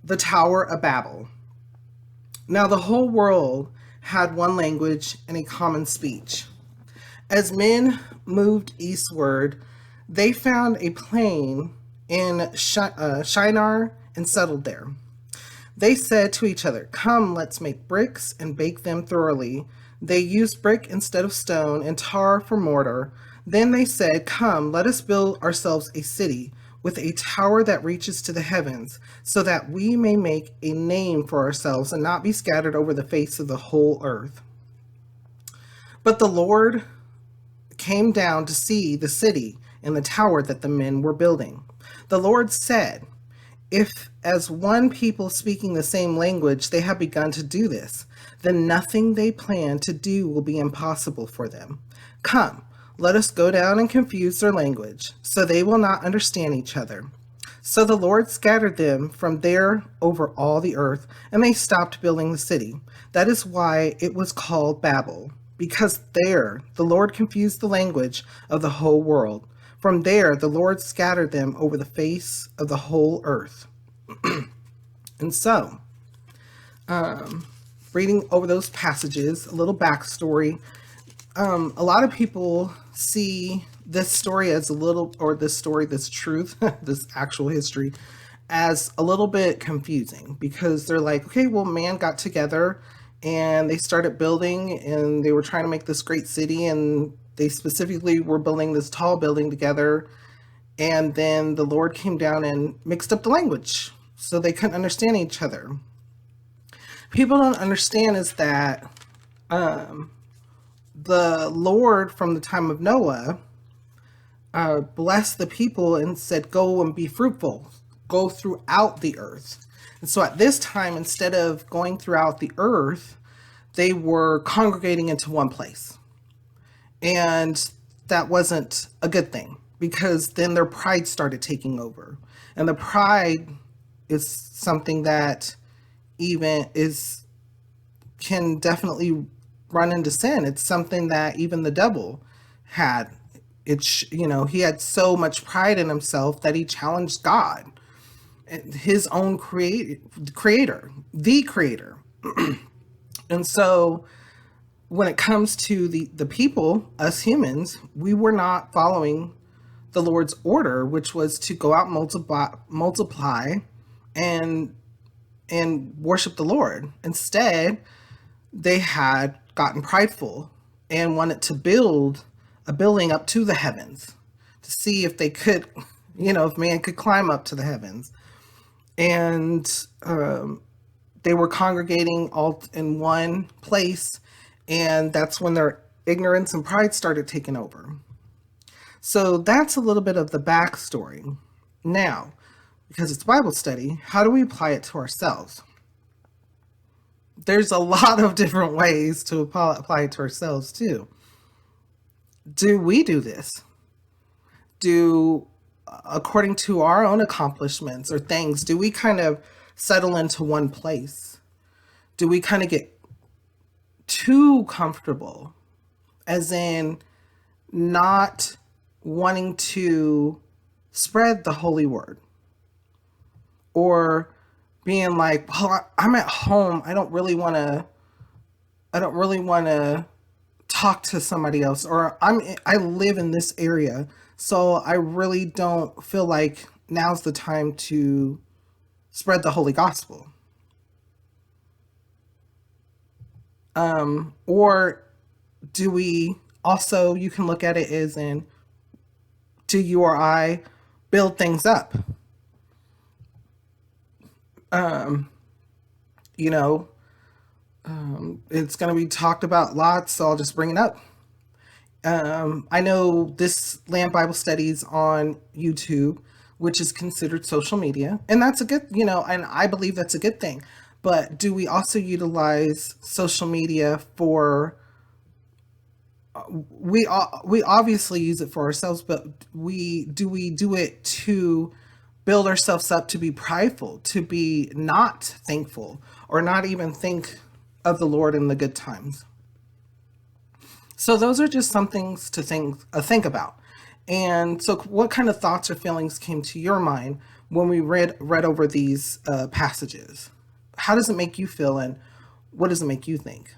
The Tower of Babel. Now the whole world had one language and a common speech. As men moved eastward, they found a plain in Shinar and settled there. They said to each other, "Come, let's make bricks and bake them thoroughly." They used brick instead of stone and tar for mortar. Then they said, "Come, let us build ourselves a city with a tower that reaches to the heavens, so that we may make a name for ourselves and not be scattered over the face of the whole earth." But the Lord came down to see the city and the tower that the men were building. The Lord said, "If, as one people speaking the same language, they have begun to do this, then nothing they plan to do will be impossible for them. Come, let us go down and confuse their language, so they will not understand each other." So the Lord scattered them from there over all the earth, and they stopped building the city. That is why it was called Babel, because there the Lord confused the language of the whole world. From there the Lord scattered them over the face of the whole earth. And so, reading over those passages, a little backstory. A lot of people see this story as a little, or this story, this truth, this actual history, as a little bit confusing, because they're like, okay, well, man got together and they started building and they were trying to make this great city, and they specifically were building this tall building together. And then the Lord came down and mixed up the language so they couldn't understand each other. People don't understand is that the Lord from the time of Noah blessed the people and said, "Go and be fruitful, go throughout the earth." And so at this time, instead of going throughout the earth, they were congregating into one place. And that wasn't a good thing, because then their pride started taking over. And the pride is something that even can definitely run into sin. It's something that even the devil had. He had so much pride in himself that he challenged God, his own creator, the creator. And so when it comes to the people, us humans, we were not following the Lord's order, which was to go out, multiply and worship the Lord. Instead, they had gotten prideful and wanted to build a building up to the heavens to see if they could, if man could climb up to the heavens. And they were congregating all in one place, and that's when their ignorance and pride started taking over. So that's a little bit of the backstory. Now, because it's Bible study, how do we apply it to ourselves? There's a lot of different ways to apply it to ourselves too. Do we do this? According to our own accomplishments or things, do we kind of settle into one place? Do we kind of get too comfortable, as in not wanting to spread the holy word? Or being like, well, I'm at home, I don't really want to talk to somebody else, or I live in this area, so I really don't feel like now's the time to spread the holy gospel. Or do we also, you can look at it as in, do you or I build things up? It's going to be talked about lots, so I'll just bring it up. I know this Land Bible Studies on YouTube, which is considered social media, and that's a good, and I believe that's a good thing. But do we also utilize social media for? We obviously use it for ourselves, but we do it to build ourselves up, to be prideful, to be not thankful, or not even think of the Lord in the good times. So those are just some things to think about. And so, what kind of thoughts or feelings came to your mind when we read over these passages? How does it make you feel, and what does it make you think?